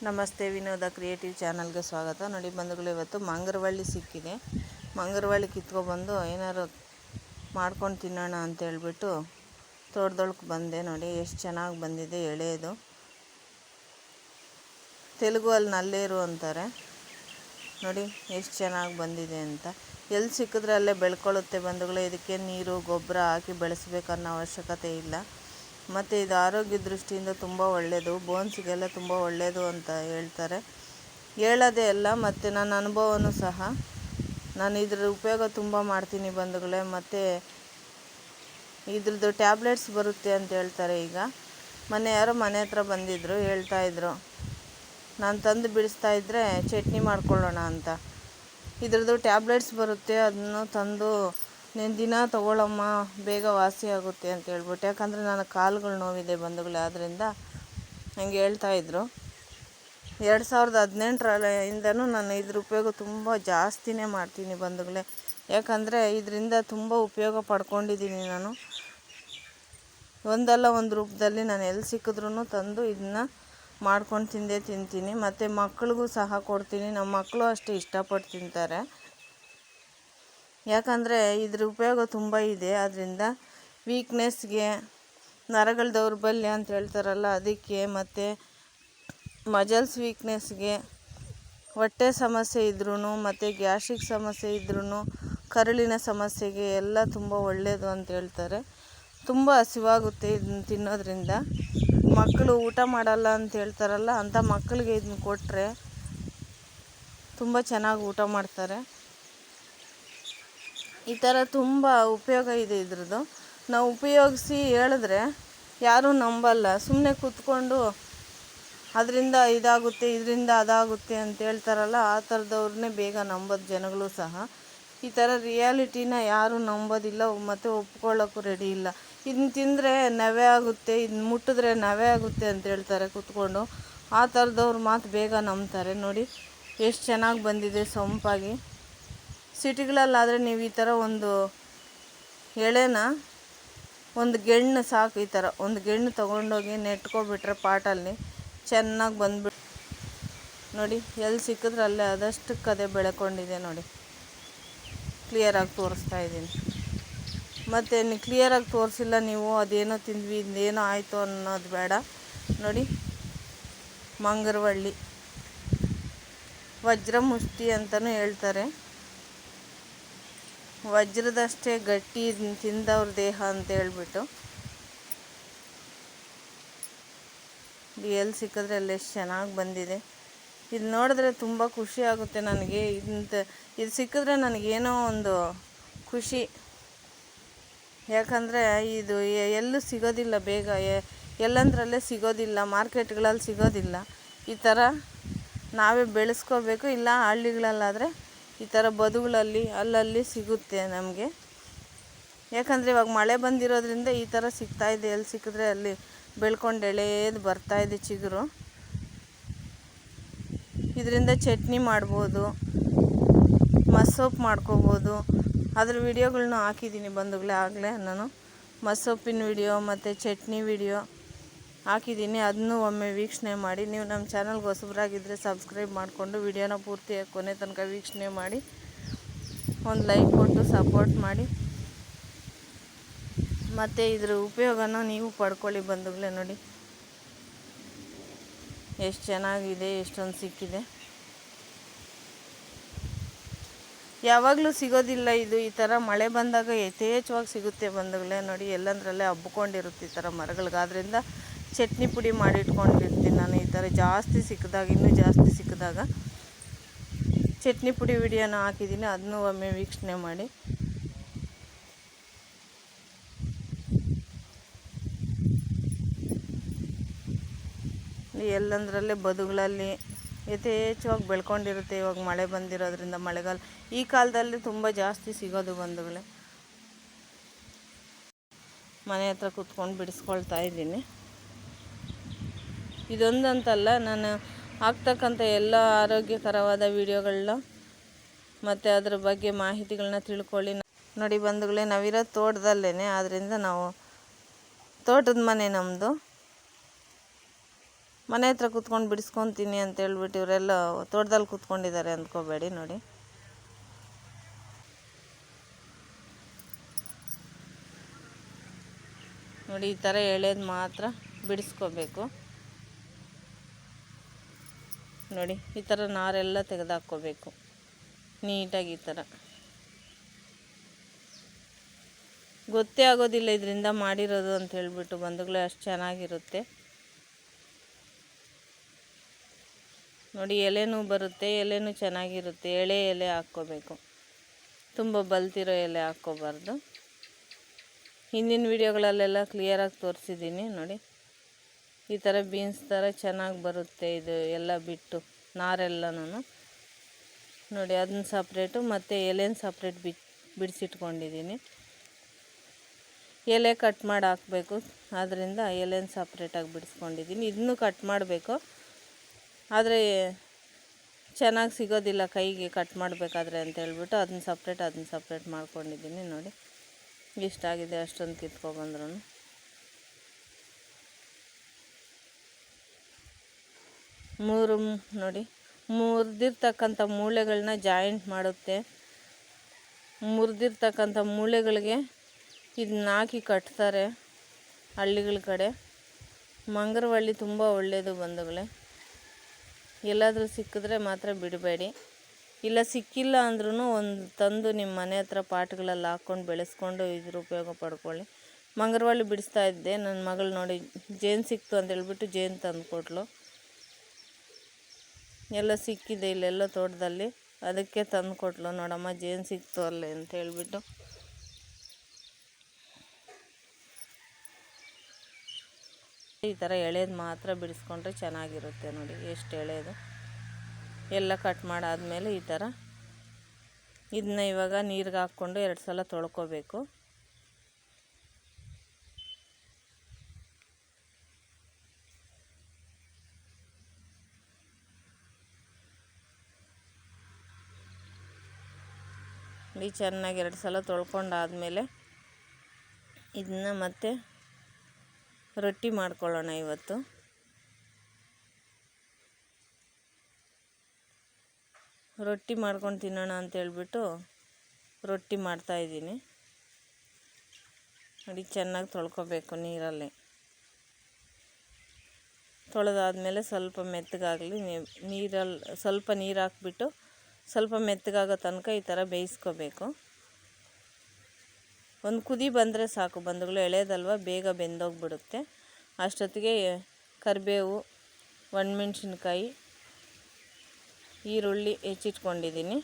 ನಮಸ್ತೆ, ವಿನೋದ ಕ್ರಿಯೇಟಿವ್ ಚಾನಲ್ಗೆ ಸ್ವಾಗತ. ನೋಡಿ ಬಂಧುಗಳು, ಇವತ್ತು ಮಂಗರವಳ್ಳಿ ಸಿಕ್ಕಿದೆ. ಮಂಗರವಳ್ಳಿ ಕಿತ್ಕೊಬಂದು ಏನಾರು ಮಾಡ್ಕೊಂಡು ತಿನ್ನೋಣ ಅಂತ ಹೇಳ್ಬಿಟ್ಟು ತೋಟದೊಳಗೆ ಬಂದೆ. ನೋಡಿ ಎಷ್ಟು ಚೆನ್ನಾಗಿ ಬಂದಿದೆ. ಎಳೆಯದು ತೆಲುಗು ಅಲ್ಲಿ ನಲ್ಲೇರು ಅಂತಾರೆ. ನೋಡಿ ಎಷ್ಟು ಚೆನ್ನಾಗಿ ಬಂದಿದೆ ಅಂತ. ಎಲ್ಲಿ ಸಿಕ್ಕಿದ್ರೆ ಅಲ್ಲೇ ಬೆಳ್ಕೊಳ್ಳುತ್ತೆ ಬಂಧುಗಳು. ಇದಕ್ಕೆ ನೀರು ಗೊಬ್ಬರ ಹಾಕಿ ಬೆಳೆಸಬೇಕನ್ನೋ ಅವಶ್ಯಕತೆ ಇಲ್ಲ. ಮತ್ತು ಇದು ಆರೋಗ್ಯ ದೃಷ್ಟಿಯಿಂದ ತುಂಬ ಒಳ್ಳೆಯದು, ಬೋನ್ಸಿಗೆಲ್ಲ ತುಂಬ ಒಳ್ಳೆಯದು ಅಂತ ಹೇಳ್ತಾರೆ. ಹೇಳೋದೇ ಅಲ್ಲ, ಮತ್ತು ನನ್ನ ಅನುಭವನೂ ಸಹ. ನಾನು ಇದ್ರ ಉಪಯೋಗ ತುಂಬ ಮಾಡ್ತೀನಿ ಬಂಧುಗಳೇ. ಮತ್ತು ಇದ್ರದ್ದು ಟ್ಯಾಬ್ಲೆಟ್ಸ್ ಬರುತ್ತೆ ಅಂತ ಹೇಳ್ತಾರೆ. ಈಗ ಮೊನ್ನೆ ಯಾರೋ ಮನೆ ಹತ್ರ ಬಂದಿದ್ದರು, ಹೇಳ್ತಾಯಿದ್ರು ನಾನು ತಂದು ಬಿಡಿಸ್ತಾಯಿದ್ರೆ ಚಟ್ನಿ ಮಾಡ್ಕೊಳ್ಳೋಣ ಅಂತ. ಇದ್ರದ್ದು ಟ್ಯಾಬ್ಲೆಟ್ಸ್ ಬರುತ್ತೆ, ಅದನ್ನು ತಂದು ನೀನು ದಿನ ತೊಗೊಳಮ್ಮ, ಬೇಗ ವಾಸಿ ಆಗುತ್ತೆ ಅಂತ ಹೇಳ್ಬಿಟ್ಟು. ಯಾಕಂದರೆ ನನಗೆ ಕಾಲುಗಳು ನೋವಿದೆ ಬಂಧುಗಳೇ, ಆದ್ದರಿಂದ ಹಂಗೆ ಹೇಳ್ತಾಯಿದ್ರು. 2018ರಿಂದನೂ ನಾನು ಇದ್ರ ಉಪಯೋಗ ತುಂಬ ಜಾಸ್ತಿನೇ ಮಾಡ್ತೀನಿ ಬಂಧುಗಳೇ. ಯಾಕಂದರೆ ಇದರಿಂದ ತುಂಬ ಉಪಯೋಗ ಪಡ್ಕೊಂಡಿದ್ದೀನಿ ನಾನು. ಒಂದಲ್ಲ ಒಂದು ರೂಪದಲ್ಲಿ ನಾನು ಎಲ್ಲಿ ಸಿಕ್ಕಿದ್ರೂ ತಂದು ಇದನ್ನ ಮಾಡ್ಕೊಂಡು ತಿಂತೀನಿ. ಮತ್ತು ಮಕ್ಕಳಿಗೂ ಸಹ ಕೊಡ್ತೀನಿ. ನಮ್ಮ ಮಕ್ಕಳು ಅಷ್ಟೇ ಇಷ್ಟಪಟ್ಟು ತಿಂತಾರೆ. ಯಾಕಂದರೆ ಇದ್ರ ಉಪಯೋಗ ತುಂಬ ಇದೆ. ಅದರಿಂದ ವೀಕ್ನೆಸ್ಗೆ, ನರಗಳ ದೌರ್ಬಲ್ಯ ಅಂತ ಹೇಳ್ತಾರಲ್ಲ ಅದಕ್ಕೆ, ಮತ್ತು ಮಜಲ್ಸ್ ವೀಕ್ನೆಸ್ಗೆ, ಹೊಟ್ಟೆ ಸಮಸ್ಯೆ ಇದ್ರೂ, ಮತ್ತು ಗ್ಯಾಸ್ಟ್ರಿಕ್ ಸಮಸ್ಯೆ ಇದ್ರೂ, ಕರುಳಿನ ಸಮಸ್ಯೆಗೆ ಎಲ್ಲ ತುಂಬ ಒಳ್ಳೆಯದು ಅಂತ ಹೇಳ್ತಾರೆ. ತುಂಬ ಹಸಿವಾಗುತ್ತೆ ಇದನ್ನ ತಿನ್ನೋದ್ರಿಂದ. ಮಕ್ಕಳು ಊಟ ಮಾಡಲ್ಲ ಅಂತ ಹೇಳ್ತಾರಲ್ಲ, ಅಂಥ ಮಕ್ಕಳಿಗೆ ಇದನ್ನ ಕೊಟ್ಟರೆ ತುಂಬ ಚೆನ್ನಾಗಿ ಊಟ ಮಾಡ್ತಾರೆ. ಈ ಥರ ತುಂಬ ಉಪಯೋಗ ಇದೆ ಇದ್ರದ್ದು. ನಾವು ಉಪಯೋಗಿಸಿ ಹೇಳಿದ್ರೆ ಯಾರೂ ನಂಬಲ್ಲ. ಸುಮ್ಮನೆ ಕೂತ್ಕೊಂಡು ಅದರಿಂದ ಇದಾಗುತ್ತೆ, ಇದರಿಂದ ಅದಾಗುತ್ತೆ ಅಂತ ಹೇಳ್ತಾರಲ್ಲ, ಆ ಥರದವ್ರನ್ನೇ ಬೇಗ ನಂಬೋದು ಜನಗಳು ಸಹ. ಈ ಥರ ರಿಯಾಲಿಟಿನ ಯಾರೂ ನಂಬೋದಿಲ್ಲ ಮತ್ತು ಒಪ್ಕೊಳ್ಳೋಕ್ಕೂ ರೆಡಿ ಇಲ್ಲ. ಇದನ್ನ ತಿಂದರೆ ನವೆ ಆಗುತ್ತೆ, ಇದನ್ನ ಮುಟ್ಟಿದ್ರೆ ನವೆ ಆಗುತ್ತೆ ಅಂತ ಹೇಳ್ತಾರೆ ಕೂತ್ಕೊಂಡು. ಆ ಥರದವ್ರು ಮಾತು ಬೇಗ ನಂಬ್ತಾರೆ. ನೋಡಿ ಎಷ್ಟು ಚೆನ್ನಾಗಿ ಬಂದಿದೆ ಸೊಂಪಾಗಿ. ಸಿಟಿಗಳಲ್ಲಾದರೆ ನೀವು ಈ ಥರ ಒಂದು ಎಳೆನ, ಒಂದು ಗೆಣ್ಣು ಸಾಕು. ಈ ಥರ ಒಂದು ಗೆಣ್ಣು ತೊಗೊಂಡೋಗಿ ನೆಟ್ಕೊಬಿಟ್ರೆ ಪಾಟಲ್ಲಿ ಚೆನ್ನಾಗಿ ಬಂದುಬಿಟ್ಟು ನೋಡಿ ಎಲ್ಲಿ ಸಿಕ್ಕಿದ್ರೆ ಅಲ್ಲೇ ಅದಷ್ಟಕ್ಕೆ ಅದೇ ಬೆಳ್ಕೊಂಡಿದೆ. ನೋಡಿ ಕ್ಲಿಯರಾಗಿ ತೋರಿಸ್ತಾ ಇದ್ದೀನಿ. ಮತ್ತು ಕ್ಲಿಯರಾಗಿ ತೋರಿಸಿಲ್ಲ ನೀವು, ಅದೇನೋ ತಿಂದ್ವಿ ಇದೇನೋ ಆಯಿತು ಅನ್ನೋದು ಬೇಡ. ನೋಡಿ ಮಂಗರವಳ್ಳಿ ವಜ್ರ ಮುಷ್ಟಿ ಅಂತಲೂ ಹೇಳ್ತಾರೆ. ವಜ್ರದಷ್ಟೇ ಗಟ್ಟಿ ತಿಂದವ್ರ ದೇಹ ಅಂತ ಹೇಳ್ಬಿಟ್ಟು. ಎಲ್ಲಿ ಸಿಕ್ಕಿದ್ರೆ ಅಲ್ಲಿ ಎಷ್ಟು ಚೆನ್ನಾಗಿ ಬಂದಿದೆ. ಇದು ನೋಡಿದ್ರೆ ತುಂಬ ಖುಷಿ ಆಗುತ್ತೆ ನನಗೆ. ಇದು ಸಿಕ್ಕಿದ್ರೆ ನನಗೇನೋ ಒಂದು ಖುಷಿ. ಯಾಕಂದರೆ ಇದು ಎಲ್ಲೂ ಸಿಗೋದಿಲ್ಲ ಬೇಗ, ಎಲ್ಲಂದ್ರಲ್ಲೇ ಸಿಗೋದಿಲ್ಲ, ಮಾರ್ಕೆಟ್ಗಳಲ್ಲಿ ಸಿಗೋದಿಲ್ಲ. ಈ ಥರ ನಾವೇ ಬೆಳೆಸ್ಕೋಬೇಕು. ಇಲ್ಲ ಹಳ್ಳಿಗಳಲ್ಲಾದರೆ ಈ ಥರ ಬದುಗಳಲ್ಲಿ ಅಲ್ಲಲ್ಲಿ ಸಿಗುತ್ತೆ ನಮಗೆ. ಯಾಕಂದರೆ ಇವಾಗ ಮಳೆ ಬಂದಿರೋದ್ರಿಂದ ಈ ಥರ ಸಿಗ್ತಾಯಿದೆ. ಎಲ್ಲಿ ಸಿಕ್ಕಿದ್ರೆ ಅಲ್ಲಿ ಬೆಳ್ಕೊಂಡು ಎಳೆದು ಬರ್ತಾಯಿದೆ ಚಿಗುರು. ಇದರಿಂದ ಚಟ್ನಿ ಮಾಡ್ಬೋದು, ಮಸ್ಸೊಪ್ಪು ಮಾಡ್ಕೋಬೋದು. ಅದ್ರ ವಿಡಿಯೋಗಳ್ನ ಹಾಕಿದ್ದೀನಿ ಬಂಧುಗಳೇ. ಆಗಲೇ ನಾನು ಮಸ್ಸೊಪ್ಪಿನ ವಿಡಿಯೋ ಮತ್ತು ಚಟ್ನಿ ವಿಡಿಯೋ ಹಾಕಿದ್ದೀನಿ. ಅದನ್ನು ಒಮ್ಮೆ ವೀಕ್ಷಣೆ ಮಾಡಿ. ನೀವು ನಮ್ಮ ಚಾನಲ್ಗೆ ಹೊಸಬರಾಗಿದ್ದರೆ ಸಬ್ಸ್ಕ್ರೈಬ್ ಮಾಡಿಕೊಂಡು ವಿಡಿಯೋನ ಪೂರ್ತಿಯಾಗಿ ಕೊನೆ ತನಕ ವೀಕ್ಷಣೆ ಮಾಡಿ, ಒಂದು ಲೈಕ್ ಕೊಟ್ಟು ಸಪೋರ್ಟ್ ಮಾಡಿ. ಮತ್ತು ಇದ್ರ ಉಪಯೋಗನ ನೀವು ಪಡ್ಕೊಳ್ಳಿ ಬಂಧುಗಳೇ. ನೋಡಿ ಎಷ್ಟು ಚೆನ್ನಾಗಿದೆ, ಎಷ್ಟೊಂದು ಸಿಕ್ಕಿದೆ. ಯಾವಾಗಲೂ ಸಿಗೋದಿಲ್ಲ ಇದು. ಈ ಥರ ಮಳೆ ಬಂದಾಗ ಯಥೇಚ್ಛವಾಗಿ ಸಿಗುತ್ತೆ ಬಂಧುಗಳೇ. ನೋಡಿ ಎಲ್ಲಂದ್ರಲ್ಲೇ ಹಬ್ಕೊಂಡಿರುತ್ತೆ ಈ ಥರ ಮರಗಳಿಗೆ. ಆದ್ದರಿಂದ ಚಟ್ನಿ ಪುಡಿ ಮಾಡಿ ಇಟ್ಕೊಂಡಿರ್ತೀನಿ ನಾನು. ಈ ಥರ ಜಾಸ್ತಿ ಸಿಕ್ಕಿದಾಗ, ಇನ್ನೂ ಜಾಸ್ತಿ ಸಿಕ್ಕಿದಾಗ ಚಟ್ನಿ ಪುಡಿ ವಿಡಿಯೋನ ಹಾಕಿದ್ದೀನಿ. ಅದನ್ನು ಒಮ್ಮೆ ವೀಕ್ಷಣೆ ಮಾಡಿ. ಎಲ್ಲಂದ್ರಲ್ಲೇ ಬದುಗಳಲ್ಲಿ ಯಥೇಚ್ಛವಾಗಿ ಬೆಳ್ಕೊಂಡಿರುತ್ತೆ. ಇವಾಗ ಮಳೆ ಬಂದಿರೋದ್ರಿಂದ, ಮಳೆಗಾಲ ಈ ಕಾಲದಲ್ಲಿ ತುಂಬ ಜಾಸ್ತಿ ಸಿಗೋದು ಬಂಧುಗಳೇ. ಮನೆ ಹತ್ರ ಕೂತ್ಕೊಂಡು ಬಿಡಿಸ್ಕೊಳ್ತಾ ಇದ್ದೀನಿ. ಇದೊಂದಂತಲ್ಲ, ನಾನು ಆಗ್ತಕ್ಕಂಥ ಎಲ್ಲ ಆರೋಗ್ಯಕರವಾದ ವಿಡಿಯೋಗಳನ್ನ ಮತ್ತು ಅದ್ರ ಬಗ್ಗೆ ಮಾಹಿತಿಗಳನ್ನ ತಿಳ್ಕೊಳ್ಳಿ. ನೋಡಿ ಬಂಧುಗಳೇ, ನಾವಿರೋ ತೋಟದಲ್ಲೇ, ಆದ್ದರಿಂದ ನಾವು ತೋಟದ ಮನೆ ನಮ್ಮದು. ಮನೆ ಹತ್ರ ಕೂತ್ಕೊಂಡು ಬಿಡಿಸ್ಕೊತೀನಿ ಅಂತ ಹೇಳ್ಬಿಟ್ಟು ಇವರೆಲ್ಲ ತೋಟದಲ್ಲಿ ಕೂತ್ಕೊಂಡಿದ್ದಾರೆ ಅಂದ್ಕೋಬೇಡಿ. ನೋಡಿ ನೋಡಿ ಈ ಥರ ಎಳೆದು ಮಾತ್ರ ಬಿಡಿಸ್ಕೋಬೇಕು. ನೋಡಿ ಈ ಥರ ನಾರೆಲ್ಲ ತೆಗೆದಾಕ್ಕೋಬೇಕು ನೀಟಾಗಿ. ಈ ಥರ ಗೊತ್ತೇ ಆಗೋದಿಲ್ಲ ಇದರಿಂದ ಮಾಡಿರೋದು ಅಂತ ಹೇಳ್ಬಿಟ್ಟು ಬಂಧುಗಳೇ, ಅಷ್ಟು ಚೆನ್ನಾಗಿರುತ್ತೆ. ನೋಡಿ ಎಲೆನೂ ಬರುತ್ತೆ, ಎಲೆನೂ ಚೆನ್ನಾಗಿರುತ್ತೆ. ಎಳೆ ಎಲೆ ಹಾಕ್ಕೋಬೇಕು, ತುಂಬ ಬಲ್ತಿರೋ ಎಲೆ ಹಾಕ್ಕೋಬಾರ್ದು. ಹಿಂದಿನ ವೀಡಿಯೋಗಳಲ್ಲೆಲ್ಲ ಕ್ಲಿಯರಾಗಿ ತೋರಿಸಿದ್ದೀನಿ. ನೋಡಿ ಈ ಥರ ಬೀನ್ಸ್ ಥರ ಚೆನ್ನಾಗಿ ಬರುತ್ತೆ ಇದು ಎಲ್ಲ ಬಿಟ್ಟು ನಾರೆಲ್ಲನೂ. ನೋಡಿ ಅದನ್ನ ಸಪ್ರೇಟು ಮತ್ತು ಎಲೆನ ಸಪ್ರೇಟ್ ಬಿಡಿಸಿಟ್ಕೊಂಡಿದ್ದೀನಿ. ಎಲೆ ಕಟ್ ಮಾಡಿ ಹಾಕಬೇಕು, ಆದ್ದರಿಂದ ಎಲೆನ ಸಪ್ರೇಟಾಗಿ ಬಿಡಿಸ್ಕೊಂಡಿದ್ದೀನಿ. ಇದನ್ನು ಕಟ್ ಮಾಡಬೇಕು, ಆದರೆ ಚೆನ್ನಾಗಿ ಸಿಗೋದಿಲ್ಲ ಕೈಗೆ ಕಟ್ ಮಾಡಬೇಕಾದ್ರೆ ಅಂತ ಹೇಳ್ಬಿಟ್ಟು ಅದನ್ನ ಸಪ್ರೇಟ್ ಮಾಡ್ಕೊಂಡಿದ್ದೀನಿ. ನೋಡಿ ಇಷ್ಟಾಗಿದೆ, ಅಷ್ಟೊಂದು ಕಿತ್ಕೊಬಂದ್ರೂ. ನೋಡಿ ಮುರಿದಿರ್ತಕ್ಕಂಥ ಮೂಳೆಗಳನ್ನ ಜಾಯಿಂಟ್ ಮಾಡುತ್ತೆ. ಮುರಿದಿರ್ತಕ್ಕಂಥ ಮೂಳೆಗಳಿಗೆ ಇದನ್ನ ಹಾಕಿ ಕಟ್ತಾರೆ ಹಳ್ಳಿಗಳ ಕಡೆ. ಮಂಗರವಳ್ಳಿ ತುಂಬ ಒಳ್ಳೆಯದು ಬಂಧುಗಳೇ. ಎಲ್ಲಾದರೂ ಸಿಕ್ಕಿದ್ರೆ ಮಾತ್ರ ಬಿಡಬೇಡಿ. ಇಲ್ಲ ಸಿಕ್ಕಿಲ್ಲ ಅಂದ್ರೂ ಒಂದು ತಂದು ನಿಮ್ಮ ಮನೆ ಹತ್ರ ಪಾಟ್ಗಳಲ್ಲಿ ಹಾಕ್ಕೊಂಡು ಬೆಳೆಸ್ಕೊಂಡು ಇದ್ರ ಉಪಯೋಗ ಪಡ್ಕೊಳ್ಳಿ. ಮಂಗರವಳ್ಳಿ ಬಿಡಿಸ್ತಾ ಇದ್ದೆ, ನನ್ನ ಮಗಳು ನೋಡಿ ಜೇನು ಸಿಕ್ತು ಅಂತ ಹೇಳ್ಬಿಟ್ಟು ಜೇನು ತಂದು ಕೊಟ್ಲು. ಎಲ್ಲ ಸಿಕ್ಕಿದೆ ಇಲ್ಲೆಲ್ಲ ತೋಟದಲ್ಲಿ, ಅದಕ್ಕೆ ತಂದು ಕೊಟ್ಲು. ನೋಡಮ್ಮ ಜೇನು ಸಿಕ್ತು ಅಲ್ಲೇ ಅಂತ ಹೇಳ್ಬಿಟ್ಟು. ಈ ಥರ ಎಳೆದು ಮಾತ್ರ ಬಿಡಿಸ್ಕೊಂಡ್ರೆ ಚೆನ್ನಾಗಿರುತ್ತೆ. ನೋಡಿ ಎಷ್ಟು ಎಳೆದು ಎಲ್ಲ ಕಟ್ ಮಾಡಾದಮೇಲೆ ಈ ಥರ ಇದನ್ನ ಇವಾಗ ನೀರಿಗೆ ಹಾಕ್ಕೊಂಡು 2 ಸಲ ತೊಳ್ಕೊಬೇಕು. ಈ ಚೆನ್ನಾಗಿ 2 ಸಲ ತೊಳ್ಕೊಂಡಾದಮೇಲೆ ಇದನ್ನ ಮತ್ತೆ ರೊಟ್ಟಿ ಮಾಡ್ಕೊಳ್ಳೋಣ. ಇವತ್ತು ರೊಟ್ಟಿ ಮಾಡ್ಕೊಂಡು ತಿನ್ನೋಣ ಅಂತೇಳ್ಬಿಟ್ಟು ರೊಟ್ಟಿ ಮಾಡ್ತಾಯಿದ್ದೀನಿ. ನೋಡಿ ಚೆನ್ನಾಗಿ ತೊಳ್ಕೊಬೇಕು ನೀರಲ್ಲಿ. ತೊಳೆದಾದ್ಮೇಲೆ ಸ್ವಲ್ಪ ಮೆತ್ತಗಾಗಲಿ, ನೀರಲ್ಲಿ ಸ್ವಲ್ಪ ನೀರು ಹಾಕ್ಬಿಟ್ಟು ಸ್ವಲ್ಪ ಮೆತ್ತಗಾಗೋ ತನಕ ಈ ಥರ ಬೇಯಿಸ್ಕೋಬೇಕು. ಒಂದು ಕುದಿ ಬಂದರೆ ಸಾಕು ಬಂಧುಗಳು, ಎಳೆದಲ್ವ ಬೇಗ ಬೆಂದೋಗ್ಬಿಡುತ್ತೆ. ಅಷ್ಟೊತ್ತಿಗೆ ಕರಿಬೇವು, ಒಣಮೆಣ್ಸಿನ್ಕಾಯಿ, ಈರುಳ್ಳಿ ಹೆಚ್ಚಿಟ್ಕೊಂಡಿದ್ದೀನಿ.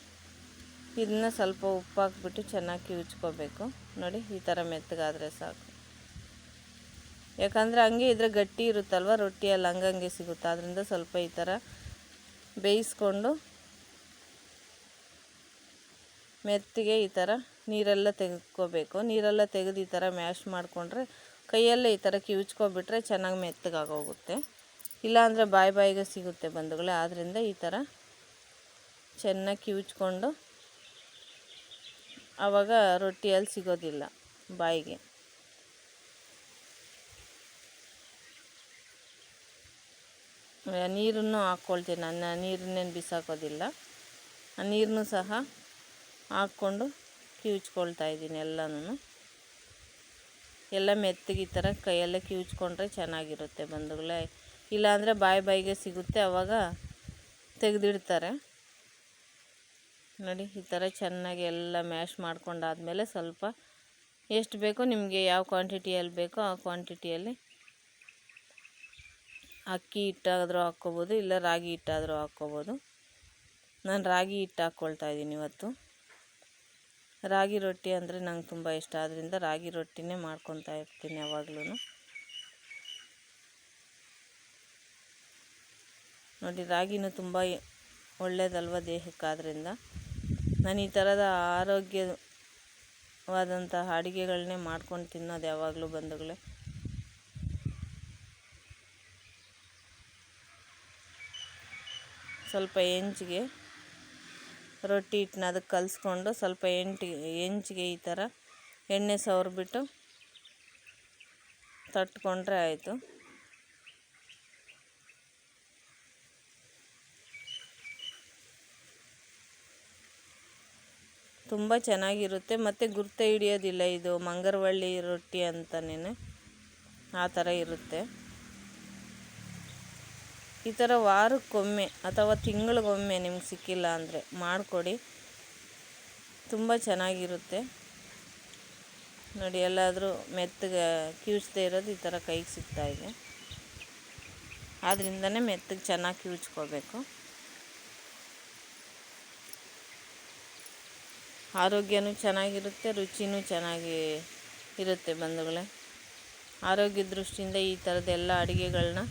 ಇದನ್ನ ಸ್ವಲ್ಪ ಉಪ್ಪು ಹಾಕ್ಬಿಟ್ಟು ಚೆನ್ನಾಗಿ ಕಿವುಚ್ಕೋಬೇಕು. ನೋಡಿ ಈ ಥರ ಮೆತ್ತಗಾದರೆ ಸಾಕು. ಯಾಕಂದರೆ ಹಂಗೆ ಇದ್ರೆ ಗಟ್ಟಿ ಇರುತ್ತಲ್ವ, ರೊಟ್ಟಿಯಲ್ಲಿ ಹಂಗಂಗೆ ಸಿಗುತ್ತೆ. ಆದ್ದರಿಂದ ಸ್ವಲ್ಪ ಈ ಥರ ಬೇಯಿಸ್ಕೊಂಡು ಮೆತ್ತಿಗೆ ಈ ಥರ ನೀರೆಲ್ಲ ತೆಗೆದುಕೋಬೇಕು. ನೀರೆಲ್ಲ ತೆಗೆದು ಈ ಥರ ಮ್ಯಾಶ್ ಮಾಡಿಕೊಂಡ್ರೆ ಕೈಯಲ್ಲೇ ಈ ಥರ ಕಿವುಚ್ಕೊಬಿಟ್ರೆ ಚೆನ್ನಾಗಿ ಮೆತ್ತಗಾಗೋಗುತ್ತೆ. ಇಲ್ಲಾಂದರೆ ಬಾಯಿಗೆ ಸಿಗುತ್ತೆ ಬಂಧುಗಳೇ. ಆದ್ದರಿಂದ ಈ ಥರ ಚೆನ್ನಾಗಿ ಕಿವುಚ್ಕೊಂಡು, ಆವಾಗ ರೊಟ್ಟಿಯಲ್ಲಿ ಸಿಗೋದಿಲ್ಲ ಬಾಯಿಗೆ. ನೀರನ್ನು ಹಾಕ್ಕೊಳ್ತೀನಿ, ನಾನು ನೀರನ್ನೇನು ಬಿಸಾಕೋದಿಲ್ಲ. ಆ ನೀರನ್ನು ಸಹ ಹಾಕ್ಕೊಂಡು ಕಿವುಚ್ಕೊಳ್ತಾ ಇದ್ದೀನಿ ಎಲ್ಲನೂ. ಎಲ್ಲ ಮೆತ್ತಗೆ ಈ ಥರ ಕೈಯಲ್ಲೇ ಕಿವುಚ್ಕೊಂಡ್ರೆ ಚೆನ್ನಾಗಿರುತ್ತೆ ಬಂಧುಗಳೇ. ಇಲ್ಲಾಂದರೆ ಬಾಯಿಗೆ ಸಿಗುತ್ತೆ, ಆವಾಗ ತೆಗೆದಿಡ್ತಾರೆ. ನೋಡಿ ಈ ಥರ ಚೆನ್ನಾಗಿ ಎಲ್ಲ ಮ್ಯಾಶ್ ಮಾಡ್ಕೊಂಡಾದಮೇಲೆ ಸ್ವಲ್ಪ ಎಷ್ಟು ಬೇಕೋ ನಿಮಗೆ ಯಾವ ಕ್ವಾಂಟಿಟಿಯಲ್ಲಿ ಬೇಕೋ ಆ ಕ್ವಾಂಟಿಟಿಯಲ್ಲಿ ಅಕ್ಕಿ ಹಿಟ್ಟಾದರೂ ಹಾಕ್ಕೋಬೋದು, ಇಲ್ಲ ರಾಗಿ ಹಿಟ್ಟಾದರೂ ಹಾಕ್ಕೋಬೋದು. ನಾನು ರಾಗಿ ಹಿಟ್ಟು ಹಾಕ್ಕೊಳ್ತಾ ಇದ್ದೀನಿ ಇವತ್ತು. ರಾಗಿ ರೊಟ್ಟಿ ಅಂದರೆ ನಂಗೆ ತುಂಬ ಇಷ್ಟ, ಆದ್ದರಿಂದ ರಾಗಿ ರೊಟ್ಟಿನೇ ಮಾಡ್ಕೊತಾ ಇರ್ತೀನಿ ಯಾವಾಗಲೂ. ನೋಡಿ ರಾಗಿನೂ ತುಂಬ ಒಳ್ಳೆಯದಲ್ವ ದೇಹಕ್ಕಾದ್ರಿಂದ. ನಾನು ಈ ಥರದ ಆರೋಗ್ಯವಾದಂತಹ ಅಡುಗೆಗಳನ್ನೇ ಮಾಡ್ಕೊಂಡು ತಿನ್ನೋದು ಯಾವಾಗಲೂ ಬಂಧುಗಳೇ. ಸ್ವಲ್ಪ ಹೆಂಚಿಗೆ ರೊಟ್ಟಿ ಹಿಟ್ಟನ್ನ ಅದಕ್ಕೆ ಕಲಿಸ್ಕೊಂಡು ಸ್ವಲ್ಪ ಹೆಂಚಿಗೆ ಈ ಥರ ಎಣ್ಣೆ ಸವರ್ಬಿಟ್ಟು ತಟ್ಕೊಂಡ್ರೆ ಆಯಿತು. ತುಂಬ ಚೆನ್ನಾಗಿರುತ್ತೆ ಮತ್ತು ಗುರ್ತು ಹಿಡಿಯೋದಿಲ್ಲ. ಇದು ಮಂಗರವಳ್ಳಿ ರೊಟ್ಟಿ ಅಂತಲೇ ಆ ಥರ ಇರುತ್ತೆ. ಈ ಥರ ವಾರಕ್ಕೊಮ್ಮೆ ಅಥವಾ ತಿಂಗಳಿಗೊಮ್ಮೆ ನಿಮ್ಗೆ ಸಿಕ್ಕಿಲ್ಲ ಅಂದರೆ ಮಾಡಿಕೊಡಿ, ತುಂಬ ಚೆನ್ನಾಗಿರುತ್ತೆ. ನೋಡಿ, ಎಲ್ಲಾದರೂ ಮೆತ್ತಗೆ ಕಿವುಚ್ದೇ ಇರೋದು ಈ ಥರ ಕೈಗೆ ಸಿಗ್ತಾಯಿದೆ. ಆದ್ದರಿಂದನೇ ಮೆತ್ತಗೆ ಚೆನ್ನಾಗಿ ಕಿವುಚ್ಕೋಬೇಕು. ಆರೋಗ್ಯನೂ ಚೆನ್ನಾಗಿರುತ್ತೆ, ರುಚಿನೂ ಚೆನ್ನಾಗಿ ಇರುತ್ತೆ ಬಂಧುಗಳೇ. ಆರೋಗ್ಯ ದೃಷ್ಟಿಯಿಂದ ಈ ಥರದ್ದೆಲ್ಲ ಅಡುಗೆಗಳನ್ನ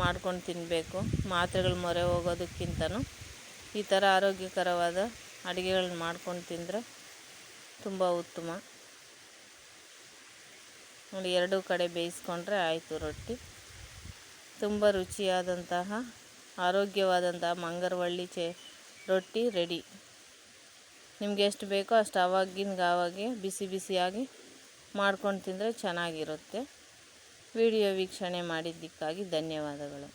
ಮಾಡ್ಕೊಂಡು ತಿನ್ನಬೇಕು. ಮಾತ್ರೆಗಳ ಮೊರೆ ಹೋಗೋದಕ್ಕಿಂತನೂ ಈ ಥರ ಆರೋಗ್ಯಕರವಾದ ಅಡುಗೆಗಳನ್ನ ಮಾಡ್ಕೊಂಡು ತಿಂದರೆ ತುಂಬ ಉತ್ತಮ. ನೋಡಿ, ಎರಡೂ ಕಡೆ ಬೇಯಿಸ್ಕೊಂಡ್ರೆ ಆಯಿತು ರೊಟ್ಟಿ. ತುಂಬ ರುಚಿಯಾದಂತಹ ಆರೋಗ್ಯವಾದಂತಹ ಮಂಗರವಳ್ಳಿ ರೊಟ್ಟಿ ರೆಡಿ. ನಿಮ್ಗೆ ಎಷ್ಟು ಬೇಕೋ ಅಷ್ಟು ಆವಾಗಿಂದಾಗೆ ಬಿಸಿ ಬಿಸಿಯಾಗಿ ಮಾಡ್ಕೊಂಡು ತಿಂದರೆ ಚೆನ್ನಾಗಿರುತ್ತೆ. ವಿಡಿಯೋ ವೀಕ್ಷಣೆ ಮಾಡಿದ್ದಕ್ಕಾಗಿ ಧನ್ಯವಾದಗಳು.